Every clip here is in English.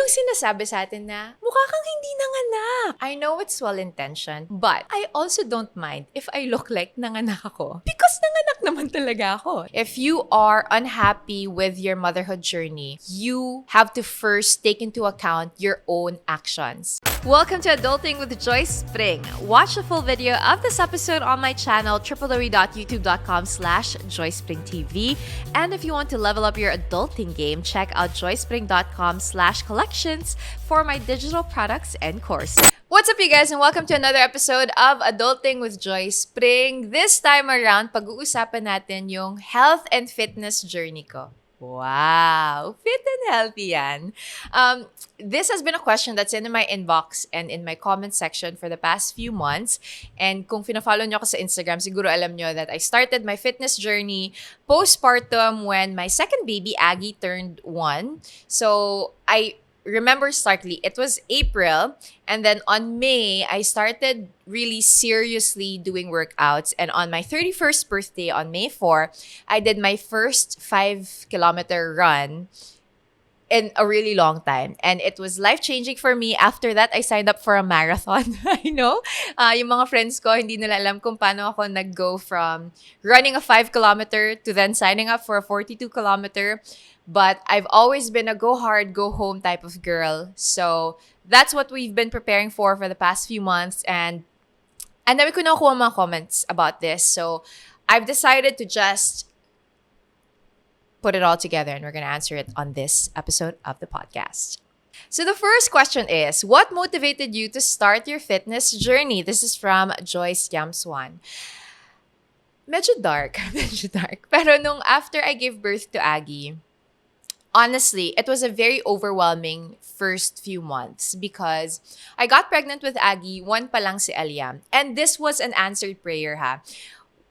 Yung sinasabi sa atin na, mukha kang hindi nanganak. I know it's well-intentioned, but I also don't mind if I look like nanganak ako. Because nanganak naman talaga ako. If you are unhappy with your motherhood journey, you have to first take into account your own actions. Welcome to Adulting with Joyce Pring. Watch the full video of this episode on my channel, www.youtube.com/JoycePringTV. And if you want to level up your adulting game, check out joycepring.com/collections for my digital products and courses. What's up, you guys, and welcome to another episode of Adulting with Joyce Pring. This time around, pag-uusapan natin yung health and fitness journey ko. Wow! Fit and healthy yan. This has been a question that's in my inbox and in my comment section for the past few months. And kung fina-follow nyo ako sa Instagram, siguro alam nyo that I started my fitness journey postpartum when my second baby, Aggie, turned 1. So, I remember starkly, it was April, and then on May, I started really seriously doing workouts. And on my 31st birthday, on May 4, I did my first 5-kilometer run in a really long time. And it was life-changing for me. After that, I signed up for a marathon. I know. Yung mga friends ko, hindi nila alam kung paano ako nag-go from running a 5-kilometer to then signing up for a 42-kilometer. But I've always been a go hard, go home type of girl. So that's what we've been preparing for the past few months. And dami ko nakuha mga comments about this. So I've decided to just put it all together, and we're going to answer it on this episode of the podcast. So the first question is, what motivated you to start your fitness journey? This is from Joyce Yamswan. Medyo dark. Pero nung after I gave birth to Aggie, honestly, it was a very overwhelming first few months because I got pregnant with Aggie, 1 pa lang si Eliam. And this was an answered prayer, ha.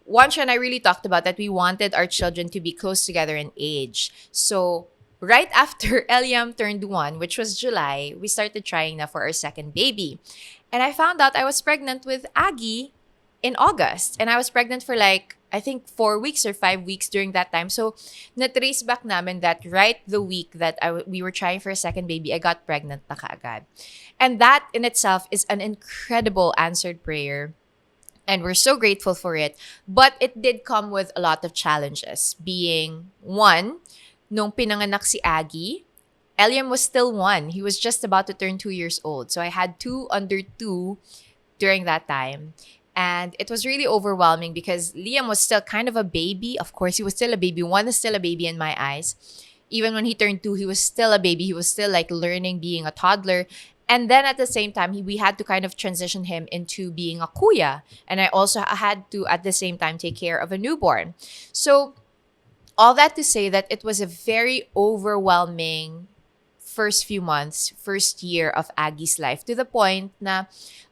Once and I really talked about that we wanted our children to be close together in age. So right after Eliam turned 1, which was July, we started trying na for our second baby. And I found out I was pregnant with Aggie in August. And I was pregnant for I think 4 weeks or 5 weeks during that time. So, na-trace back namin that right the week that we were trying for a second baby, I got pregnant na kaagad. And that in itself is an incredible answered prayer. And we're so grateful for it. But it did come with a lot of challenges. Being one, nung pinanganak si Aggie, Eliam was still 1. He was just about to turn 2 years old. So I had 2 under 2 during that time. And it was really overwhelming because Liam was still kind of a baby. Of course, he was still a baby. 1 is still a baby in my eyes. Even when he turned 2, he was still a baby. He was still learning, being a toddler. And then at the same time, we had to kind of transition him into being a kuya. And I also had to, at the same time, take care of a newborn. So all that to say that it was a very overwhelming first few months, first year of Aggie's life, to the point na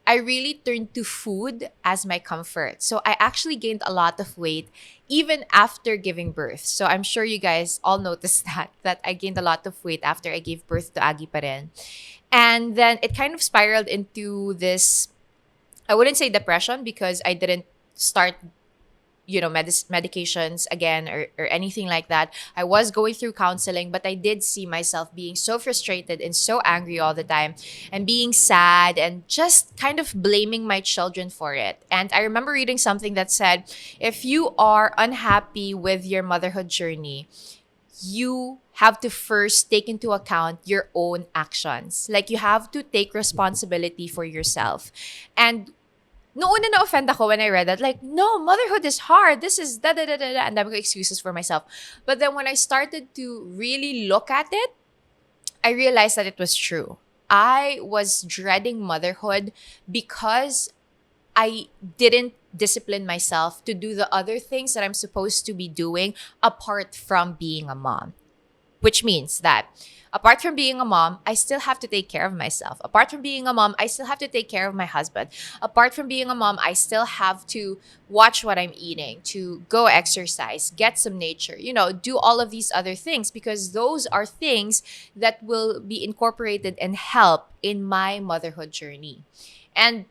I really turned to food as my comfort. So I actually gained a lot of weight even after giving birth. So I'm sure you guys all noticed that I gained a lot of weight after I gave birth to Aggie pa rin. And then it kind of spiraled into this, I wouldn't say depression because I didn't start medications again or anything like that. I was going through counseling, but I did see myself being so frustrated and so angry all the time and being sad and just kind of blaming my children for it. And I remember reading something that said, if you are unhappy with your motherhood journey, you have to first take into account your own actions. You have to take responsibility for yourself. And noon na offend ako when I read that. No, motherhood is hard. This is da-da-da-da-da. And dami ko excuses for myself. But then when I started to really look at it, I realized that it was true. I was dreading motherhood because I didn't discipline myself to do the other things that I'm supposed to be doing apart from being a mom. Which means that apart from being a mom, I still have to take care of myself. Apart from being a mom, I still have to take care of my husband. Apart from being a mom, I still have to watch what I'm eating, to go exercise, get some nature, do all of these other things because those are things that will be incorporated and help in my motherhood journey. And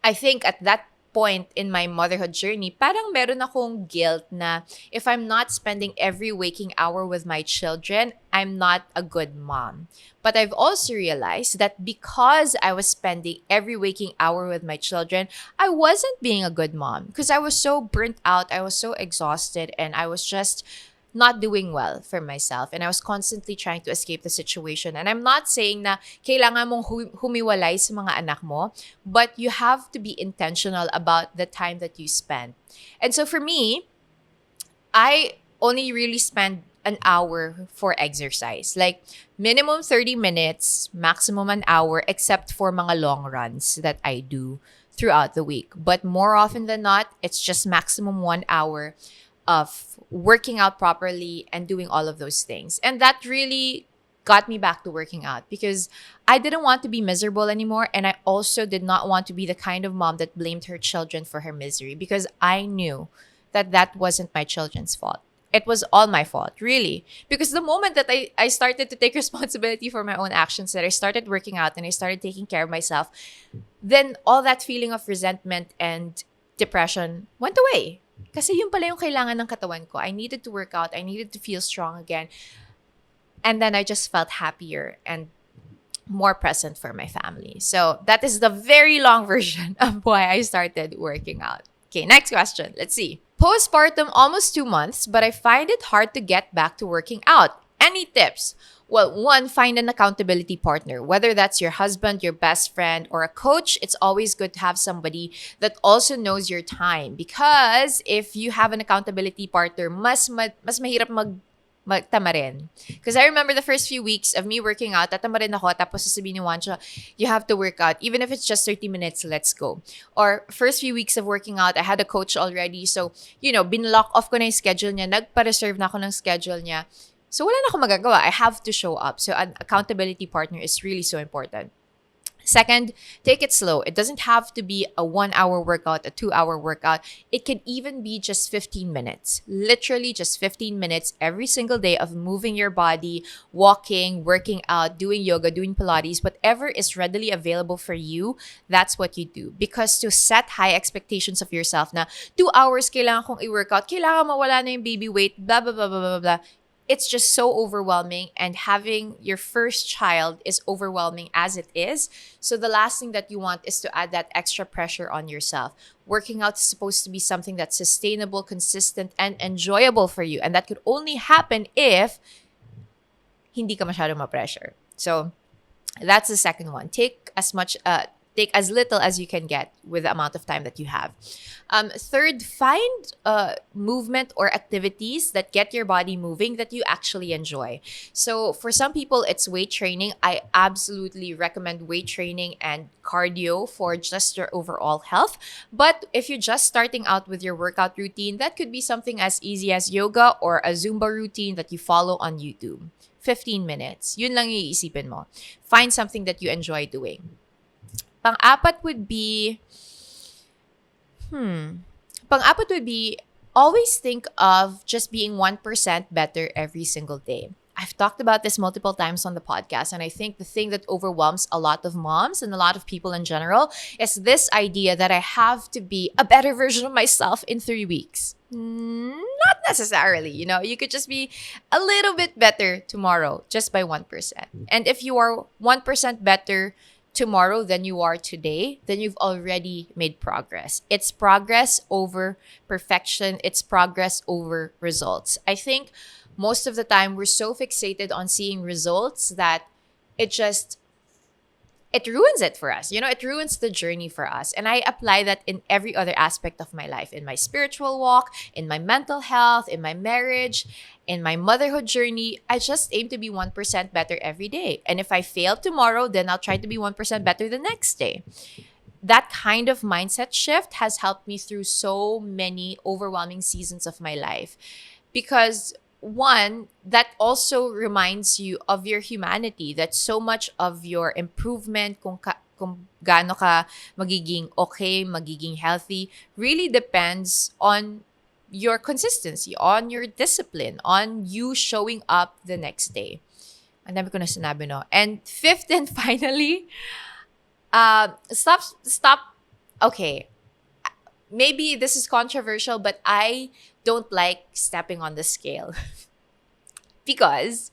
I think at that point in my motherhood journey, parang meron akong guilt na if I'm not spending every waking hour with my children, I'm not a good mom. But I've also realized that because I was spending every waking hour with my children, I wasn't being a good mom because I was so burnt out, I was so exhausted, and I was just not doing well for myself, and I was constantly trying to escape the situation. And I'm not saying na kailangan mong humiwalay sa mga anak mo, but you have to be intentional about the time that you spend. And so for me, I only really spend an hour for exercise. Like minimum 30 minutes, maximum an hour, except for mga long runs that I do throughout the week. But more often than not, it's just maximum 1 hour of working out properly and doing all of those things. And that really got me back to working out because I didn't want to be miserable anymore. And I also did not want to be the kind of mom that blamed her children for her misery because I knew that that wasn't my children's fault. It was all my fault, really. Because the moment that I started to take responsibility for my own actions, that I started working out and I started taking care of myself, then all that feeling of resentment and depression went away. Kasi yun pala yung kailangan ng katawan ko. I needed to work out. I needed to feel strong again. And then I just felt happier and more present for my family. So that is the very long version of why I started working out. Okay, next question. Let's see. Postpartum, almost 2 months, but I find it hard to get back to working out. Any tips? Well, one, find an accountability partner. Whether that's your husband, your best friend, or a coach, it's always good to have somebody that also knows your time. Because if you have an accountability partner, mas mahirap magtamarin. Because I remember the first few weeks of me working out, tatamarin ako, tapos sasabihin ni Juancho, you have to work out. Even if it's just 30 minutes, let's go. Or first few weeks of working out, I had a coach already. So, binlock off ko na yung schedule niya. Nagpa-reserve na ako ng schedule niya. So, wala na ako magagawa. I have to show up. So, an accountability partner is really so important. Second, take it slow. It doesn't have to be a 1 hour workout, a 2 hour workout. It can even be just 15 minutes. Literally just 15 minutes every single day of moving your body, walking, working out, doing yoga, doing Pilates, whatever is readily available for you, that's what you do. Because to set high expectations of yourself na 2 hours kailangan kong i-workout, kailangan mawala na yung baby weight, blah, blah, blah, blah, blah, blah. It's just so overwhelming, and having your first child is overwhelming as it is. So the last thing that you want is to add that extra pressure on yourself. Working out is supposed to be something that's sustainable, consistent, and enjoyable for you. And that could only happen if hindi ka masyado ma-pressure. So that's the second one. Take as little as you can get with the amount of time that you have. Third, find movement or activities that get your body moving that you actually enjoy. So for some people, it's weight training. I absolutely recommend weight training and cardio for just your overall health. But if you're just starting out with your workout routine, that could be something as easy as yoga or a Zumba routine that you follow on YouTube. 15 minutes. Yun lang yung iisipin mo. Find something that you enjoy doing. Pang-apat would be always think of just being 1% better every single day. I've talked about this multiple times on the podcast, and I think the thing that overwhelms a lot of moms and a lot of people in general is this idea that I have to be a better version of myself in 3 weeks. Not necessarily, you could just be a little bit better tomorrow just by 1%. And if you are 1% better tomorrow than you are today, then you've already made progress. It's progress over perfection. It's progress over results. I think most of the time we're so fixated on seeing results that it ruins it for us. It ruins the journey for us. And I apply that in every other aspect of my life, in my spiritual walk, in my mental health, in my marriage, in my motherhood journey. I just aim to be 1% better every day. And if I fail tomorrow, then I'll try to be 1% better the next day. That kind of mindset shift has helped me through so many overwhelming seasons of my life. Because one, that also reminds you of your humanity, that so much of your improvement, kung gaano ka magiging okay, magiging healthy, really depends on your consistency, on your discipline, on you showing up the next day. Ang dami ko na sinabi, no? And fifth and finally, stop. Okay. maybe this is controversial, but I don't like stepping on the scale because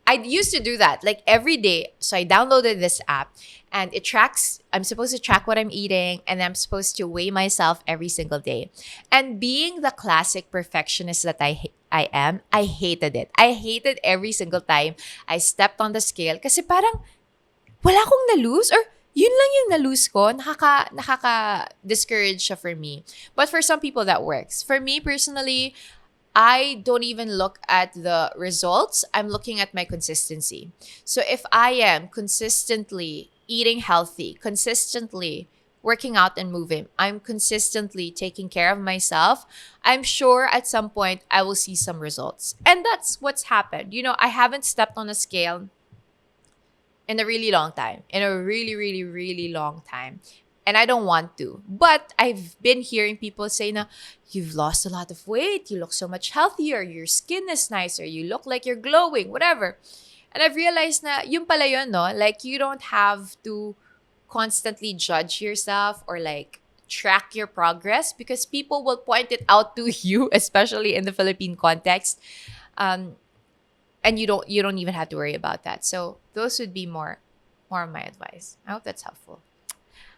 I used to do that like every day. So I downloaded this app and it tracks, I'm supposed to track what I'm eating and I'm supposed to weigh myself every single day. And being the classic perfectionist that I am, I hated it. I hated every single time I stepped on the scale kasi parang wala akong na-lose or yun lang yung na-lose ko. Nakaka-discourage siya for me. But for some people, that works. For me personally, I don't even look at the results. I'm looking at my consistency. So if I am consistently eating healthy, consistently working out and moving, I'm consistently taking care of myself, I'm sure at some point I will see some results. And that's what's happened. I haven't stepped on a scale in a really long time, in a really, really, really long time. And I don't want to. But I've been hearing people say na, you've lost a lot of weight, you look so much healthier, your skin is nicer, you look like you're glowing, whatever. And I've realized na, yun pala yun, no? Like, you don't have to constantly judge yourself or like track your progress because people will point it out to you, especially in the Philippine context. And you don't even have to worry about that. So those would be more of my advice. I hope that's helpful.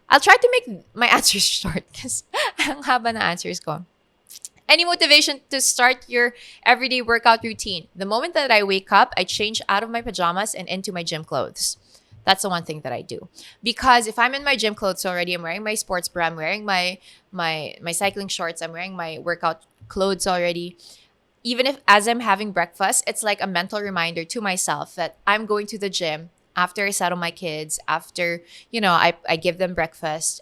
I'll try to make my answers short because ang haba na answers ko. Any motivation to start your everyday workout routine? The moment that I wake up, I change out of my pajamas and into my gym clothes. That's the one thing that I do. Because if I'm in my gym clothes already, I'm wearing my sports bra, I'm wearing my cycling shorts, I'm wearing my workout clothes already. Even if as I'm having breakfast, it's like a mental reminder to myself that I'm going to the gym after I settle my kids, after, I give them breakfast.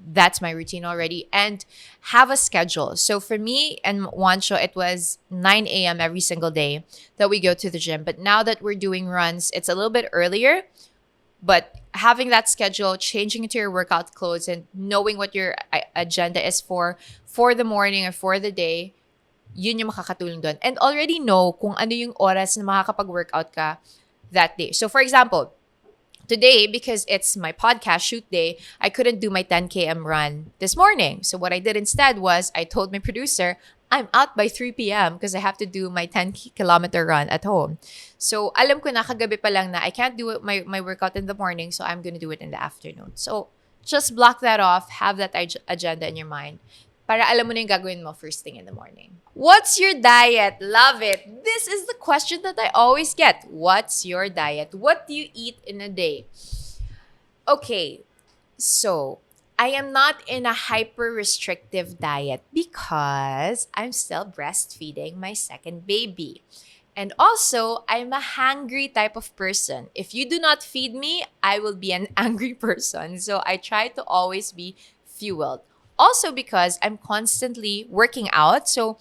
That's my routine already. And have a schedule. So for me and Juancho, it was 9 a.m. every single day that we go to the gym. But now that we're doing runs, it's a little bit earlier. But having that schedule, changing into your workout clothes and knowing what your agenda is for the morning or for the day, yun yung makakatulong doon. And already know kung ano yung oras na makakapag-workout ka that day. So for example, today, because it's my podcast shoot day, I couldn't do my 10 km run this morning. So what I did instead was I told my producer, I'm out by 3 p.m. because I have to do my 10-kilometer run at home. So alam ko na kagabi pa lang na I can't do my workout in the morning, so I'm gonna do it in the afternoon. So just block that off, have that agenda in your mind. Para alam mo na yung gagawin mo first thing in the morning. What's your diet? Love it. This is the question that I always get. What's your diet? What do you eat in a day? Okay, so I am not in a hyper-restrictive diet because I'm still breastfeeding my second baby. And also, I'm a hangry type of person. If you do not feed me, I will be an angry person. So I try to always be fueled. Also because I'm constantly working out. So,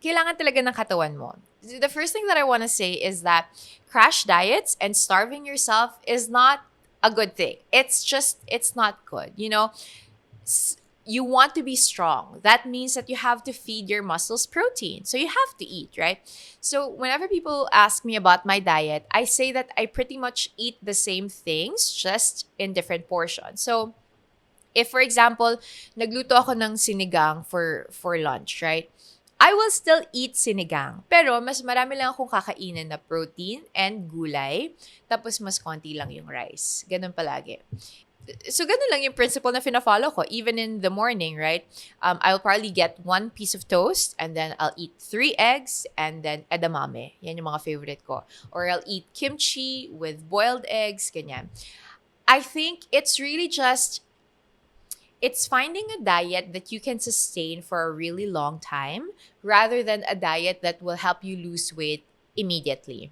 kailangan talaga ng katawan mo. The first thing that I want to say is that crash diets and starving yourself is not a good thing. It's not good. You want to be strong. That means that you have to feed your muscles protein. So, you have to eat, right? So, whenever people ask me about my diet, I say that I pretty much eat the same things, just in different portions. So, if, for example, nagluto ako ng sinigang for lunch, right? I will still eat sinigang. Pero mas marami lang akong kakainin na protein and gulay. Tapos mas konti lang yung rice. Ganun palagi. So, ganun lang yung principle na fina-follow ko. Even in the morning, right? I'll probably get 1 piece of toast and then I'll eat 3 eggs and then edamame. Yan yung mga favorite ko. Or I'll eat kimchi with boiled eggs, ganyan. I think it's really just... It's finding a diet that you can sustain for a really long time rather than a diet that will help you lose weight immediately.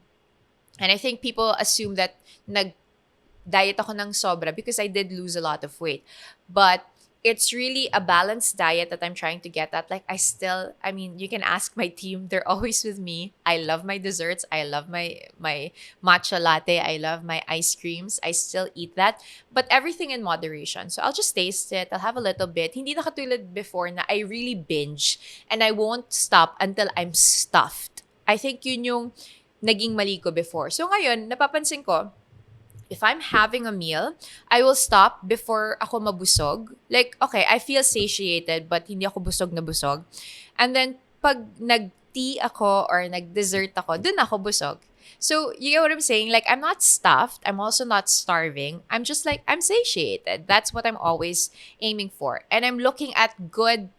And I think people assume that nag-diet ako ng sobra because I did lose a lot of weight. But it's really a balanced diet that I'm trying to get at. Like you can ask my team. They're always with me. I love my desserts. I love my matcha latte. I love my ice creams. I still eat that. But everything in moderation. So I'll just taste it. I'll have a little bit. Hindi na katulad before na I really binge. And I won't stop until I'm stuffed. I think yun yung naging mali ko before. So ngayon, napapansin ko, if I'm having a meal, I will stop before ako mabusog. Like, okay, I feel satiated but hindi ako busog na busog. And then, pag nag-tea ako or nag-dessert ako, dun ako busog. So, you get what I'm saying? Like, I'm not stuffed. I'm also not starving. I'm just like, I'm satiated. That's what I'm always aiming for. And I'm looking at good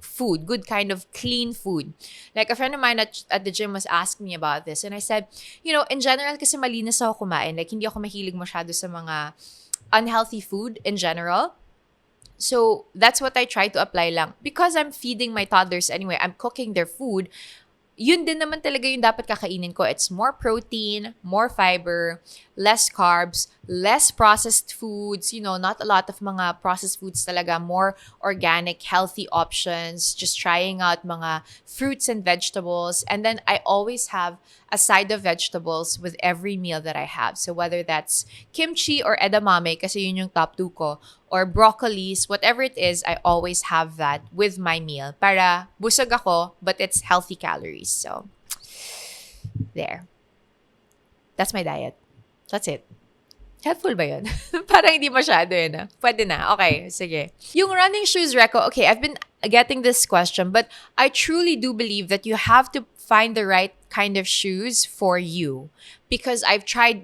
food, good kind of clean food. Like a friend of mine at the gym was asking me about this and I said, in general kasi malinis ako kumain. Like hindi ako mahilig masyado sa mga unhealthy food in general. So that's what I try to apply lang. Because I'm feeding my toddlers anyway, I'm cooking their food, yun din naman talaga yung dapat kakainin ko. It's more protein, more fiber, less carbs, less processed foods, not a lot of mga processed foods talaga, more organic, healthy options, just trying out mga fruits and vegetables. And then I always have a side of vegetables with every meal that I have. So whether that's kimchi or edamame, kasi yun yung top 2 ko, or broccolis, whatever it is, I always have that with my meal. Para busog ako, but it's healthy calories. So, there. That's my diet. That's it. Helpful ba yun? Parang hindi masyado yun. Pwede na. Okay, sige. Yung running shoes, Reco, okay, I've been getting this question, but I truly do believe that you have to find the right kind of shoes for you. Because I've tried,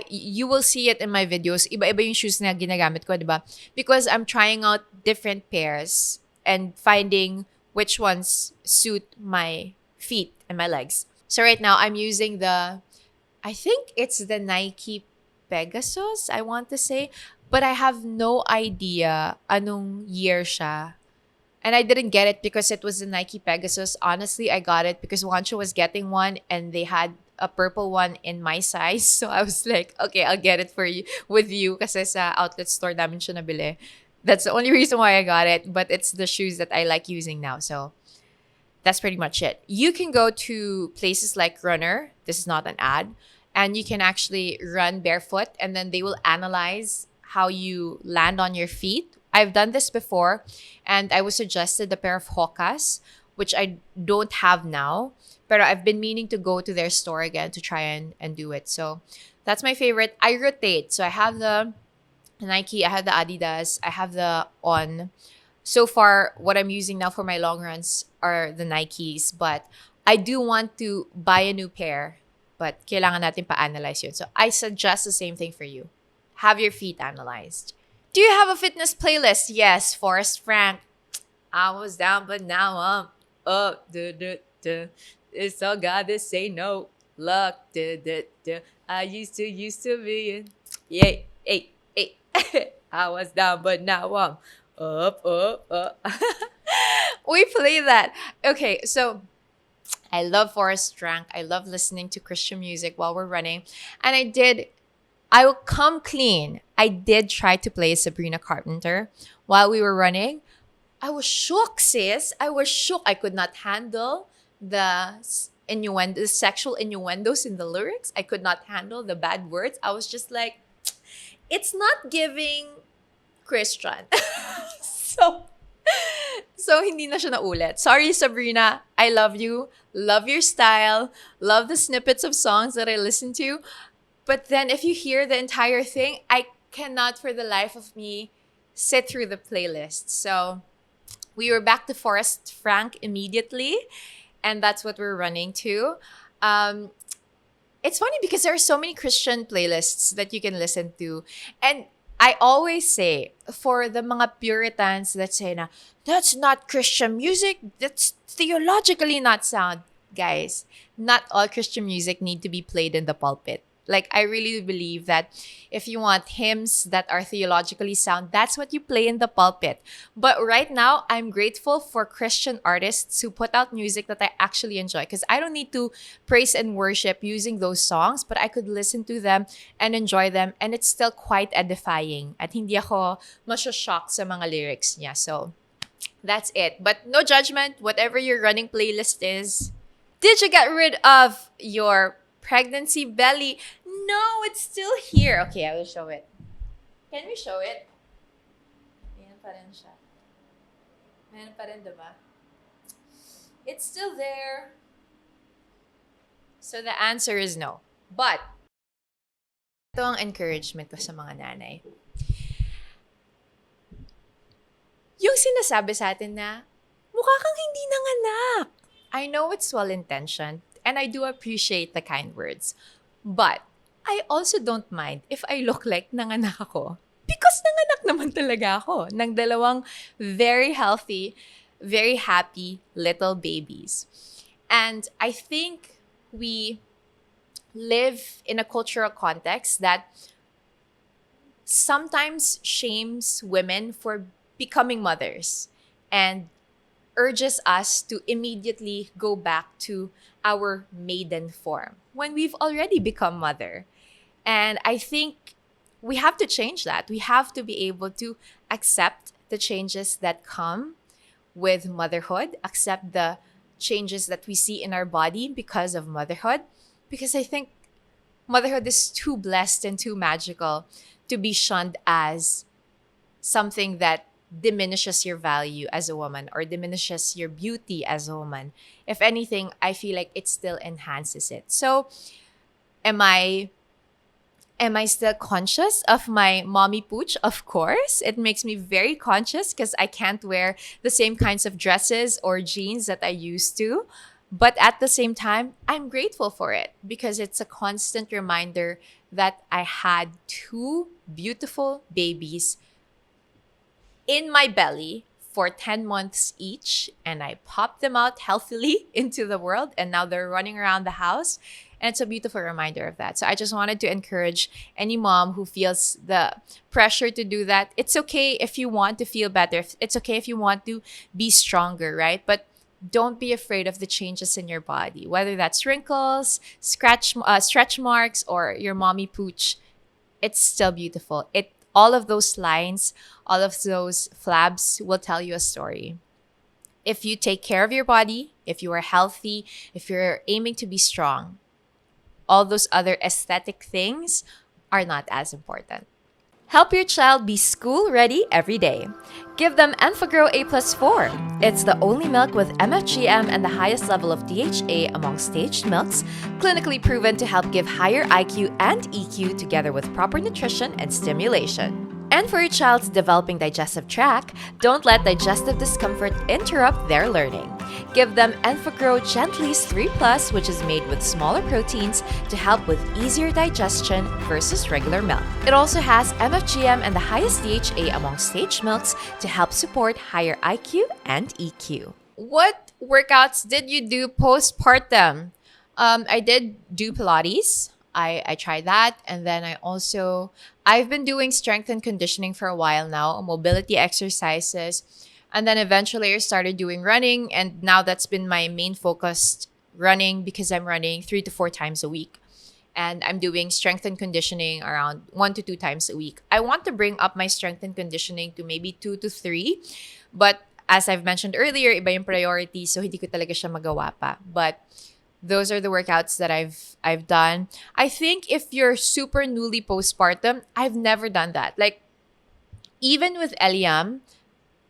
you will see it in my videos, iba-iba yung shoes na ginagamit ko, diba? Because I'm trying out different pairs and finding which ones suit my feet and my legs. So right now, I'm using I think it's the Nike Pegasus, I want to say. But I have no idea anong year siya. And I didn't get it because it was the Nike Pegasus. Honestly, I got it because Wancho was getting one and they had a purple one in my size. So I was like, okay, I'll get it for you with you kasi sa outlet store namin siya nabili. That's the only reason why I got it. But it's the shoes that I like using now. So that's pretty much it. You can go to places like Runner. This is not an ad. And you can actually run barefoot and then they will analyze how you land on your feet. I've done this before and I was suggested a pair of Hokas, which I don't have now. But I've been meaning to go to their store again to try and do it. So that's my favorite. I rotate. So I have the Nike, I have the Adidas, I have the On. So far, what I'm using now for my long runs are the Nikes. But I do want to buy a new pair. But kailangan natin pa-analyze yun. So I suggest the same thing for you. Have your feet analyzed. Do you have a fitness playlist? Yes, Forrest Frank. I was down, but now I'm up. It's all God to say no. Luck. I used to be in. Yay, hey. I was down, but now I'm up. We play that. Okay, so I love Forrest Frank. I love listening to Christian music while we're running. And I will come clean. I did try to play Sabrina Carpenter while we were running. I was shook, sis. I was shook. I could not handle the the sexual innuendos in the lyrics. I could not handle the bad words. I was just like, it's not giving Christian. so hindi na siya naulit. Sorry, Sabrina. I love you. Love your style. Love the snippets of songs that I listen to. But then if you hear the entire thing, I cannot for the life of me sit through the playlist. So we were back to Forrest Frank immediately. And that's what we're running to. It's funny because there are so many Christian playlists that you can listen to. And I always say, for the mga Puritans that say na, that's not Christian music, that's theologically not sound. Guys, not all Christian music need to be played in the pulpit. Like, I really believe that if you want hymns that are theologically sound, that's what you play in the pulpit. But right now, I'm grateful for Christian artists who put out music that I actually enjoy. Because I don't need to praise and worship using those songs, but I could listen to them and enjoy them. And it's still quite edifying. At hindi ako masya-shock sa mga lyrics niya. So, that's it. But no judgment, whatever your running playlist is. Did you get rid of your pregnancy belly? No, it's still here. Okay, I will show it. Can we show it? Ayan pa rin siya. Ayan pa rin, diba? It's still there. So the answer is no. But Ito ang encouragement ko sa mga nanay. Yung sinasabi sa atin na, mukha kang hindi nanganak. I know it's well-intentioned and I do appreciate the kind words. But I also don't mind if I look like nanganak ako. Because nanganak naman talaga ako ng dalawang very healthy, very happy little babies. And I think we live in a cultural context that sometimes shames women for becoming mothers and urges us to immediately go back to our maiden form when we've already become mother. And I think we have to change that. We have to be able to accept the changes that come with motherhood, accept the changes that we see in our body because of motherhood. Because I think motherhood is too blessed and too magical to be shunned as something that diminishes your value as a woman or diminishes your beauty as a woman. If anything, I feel like it still enhances it. So, am I still conscious of my mommy pooch? Of course. It makes me very conscious because I can't wear the same kinds of dresses or jeans that I used to. But at the same time, I'm grateful for it because it's a constant reminder that I had two beautiful babies in my belly for 10 months each, and I popped them out healthily into the world, and now they're running around the house. And it's a beautiful reminder of that. So I just wanted to encourage any mom who feels the pressure to do that. It's okay if you want to feel better. It's okay if you want to be stronger, right? But don't be afraid of the changes in your body, whether that's wrinkles, stretch marks, or your mommy pooch. It's still beautiful. All of those lines, all of those flabs will tell you a story. If you take care of your body, if you are healthy, if you're aiming to be strong, all those other aesthetic things are not as important. Help your child be school ready every day. Give them Enfagrow A Plus 4. It's the only milk with MFGM and the highest level of DHA among staged milks, clinically proven to help give higher IQ and EQ together with proper nutrition and stimulation. And for your child's developing digestive tract, don't let digestive discomfort interrupt their learning. Give them Enfagrow Gently's 3 Plus, which is made with smaller proteins to help with easier digestion versus regular milk. It also has MFGM and the highest DHA among staged milks to help support higher IQ and EQ. What workouts did you do postpartum? I did do Pilates. I tried that. And then I've been doing strength and conditioning for a while now, mobility exercises. And then eventually I started doing running. And now that's been my main focus, running, because I'm running 3 to 4 times a week. And I'm doing strength and conditioning around 1 to 2 times a week. I want to bring up my strength and conditioning to maybe 2 to 3. But as I've mentioned earlier, iba yung priority. So hindi ko talaga siya magawa pa. But those are the workouts that I've done. I think if you're super newly postpartum, I've never done that. Like, even with Eliam,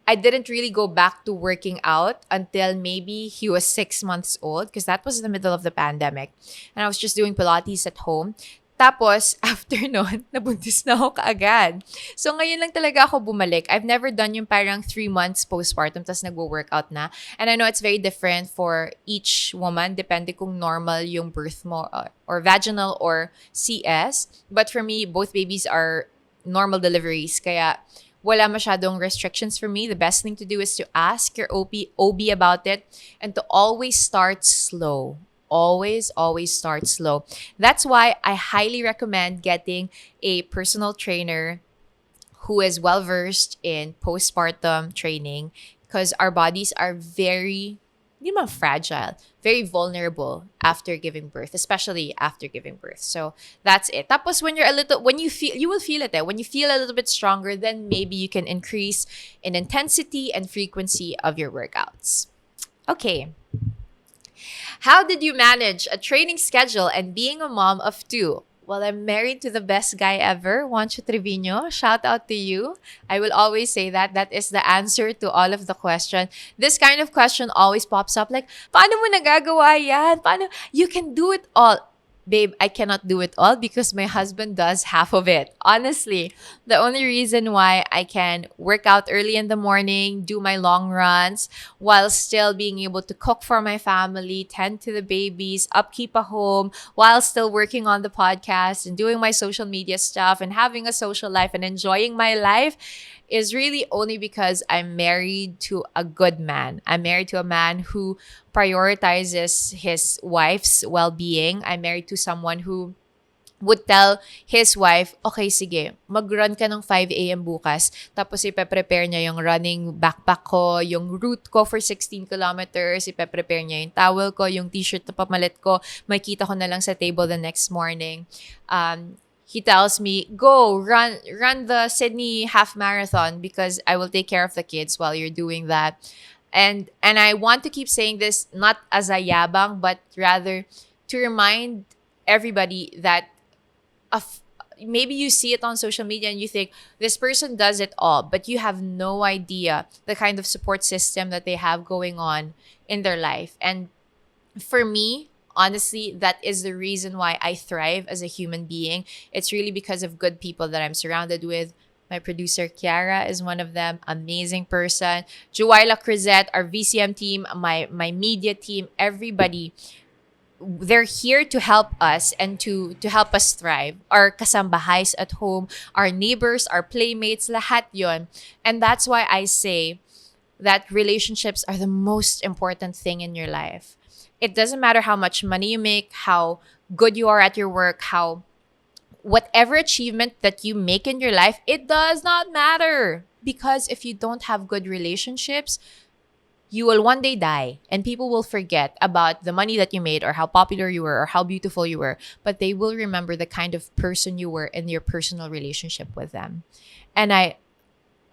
I didn't really go back to working out until maybe he was 6 months old, because that was the middle of the pandemic. And I was just doing Pilates at home. Tapos, after nun, nabuntis na ako kaagad. So, ngayon lang talaga ako bumalik. I've never done yung parang 3 months postpartum tas nagwo-workout na. And I know it's very different for each woman. Depende kung normal yung birth mo or vaginal or CS. But for me, both babies are normal deliveries. Kaya, wala masyadong restrictions for me. The best thing to do is to ask your OB about it and to always start slow. Always start slow. That's why I highly recommend getting a personal trainer who is well-versed in postpartum training, because our bodies are very, fragile, very vulnerable after giving birth, especially after giving birth. So that's it. Tapos when you will feel it there. When you feel a little bit stronger, then maybe you can increase in intensity and frequency of your workouts. Okay. How did you manage a training schedule and being a mom of 2? Well, I'm married to the best guy ever, Juancho Trevino. Shout out to you. I will always say that. That is the answer to all of the question. This kind of question always pops up like, paano mo nagagawa yan? Paano? You can do it all. babe, I cannot do it all because my husband does half of it. Honestly, the only reason why I can work out early in the morning, do my long runs, while still being able to cook for my family, tend to the babies, upkeep a home, while still working on the podcast and doing my social media stuff and having a social life and enjoying my life is really only because I'm married to a good man. I'm married to a man who prioritizes his wife's well-being. I'm married to someone who would tell his wife, okay, sige, mag-run ka ng 5 a.m. bukas. Tapos ipe-prepare niya yung running backpack ko, yung route ko for 16 kilometers. Ipe-prepare niya yung towel ko, yung t-shirt na pamalit ko. Makita ko na lang sa table the next morning. He tells me, go, run the Sydney half marathon because I will take care of the kids while you're doing that. And I want to keep saying this not as a yabang, but rather to remind everybody that maybe you see it on social media and you think this person does it all, but you have no idea the kind of support system that they have going on in their life. And for me, honestly, that is the reason why I thrive as a human being. It's really because of good people that I'm surrounded with. My producer, Kiara, is one of them. Amazing person. Juwaila Crizette, our VCM team, my media team, everybody. They're here to help us and to help us thrive. Our kasambahays at home, our neighbors, our playmates, lahat yon. And that's why I say that relationships are the most important thing in your life. It doesn't matter how much money you make, how good you are at your work, how whatever achievement that you make in your life, it does not matter. Because if you don't have good relationships, you will one day die and people will forget about the money that you made or how popular you were or how beautiful you were. But they will remember the kind of person you were in your personal relationship with them. And I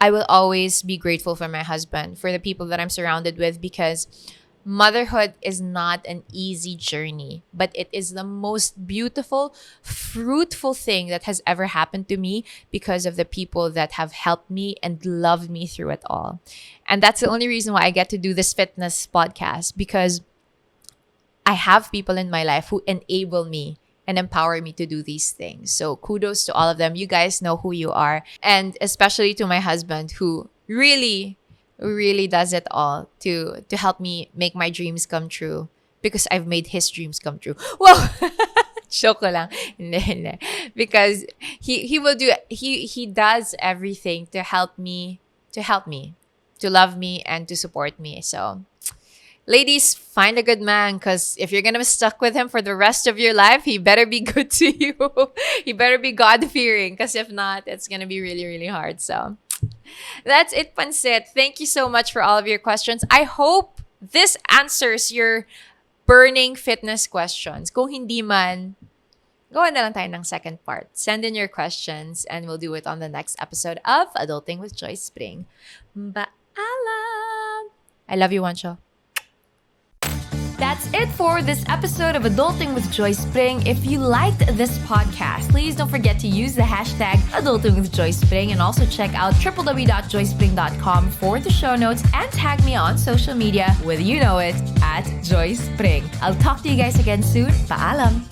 will always be grateful for my husband, for the people that I'm surrounded with, because motherhood is not an easy journey, but it is the most beautiful, fruitful thing that has ever happened to me because of the people that have helped me and loved me through it all. And that's the only reason why I get to do this fitness podcast, because I have people in my life who enable me and empower me to do these things. So kudos to all of them. You guys know who you are. And especially to my husband, who really does it all to help me make my dreams come true, because I've made his dreams come true. Whoa! Joke ko lang. Hindi. Because he does everything to help me, to love me and to support me. So ladies, find a good man, because if you're going to be stuck with him for the rest of your life, he better be good to you. He better be God-fearing, because if not, it's going to be really, really hard. So that's it, Pansit. Thank you so much for all of your questions. I hope this answers your burning fitness questions. Kung hindi man, gawa na lang tayo ng second part. Send in your questions and we'll do it on the next episode of Adulting with Joyce Pring. Paalam! I love you, Wancho. That's it for this episode of Adulting with Joyce Pring. If you liked this podcast, please don't forget to use the hashtag Adulting with Joyce Pring, and also check out www.joycepring.com for the show notes, and tag me on social media with you know it at Joyce Pring. I'll talk to you guys again soon. Paalam!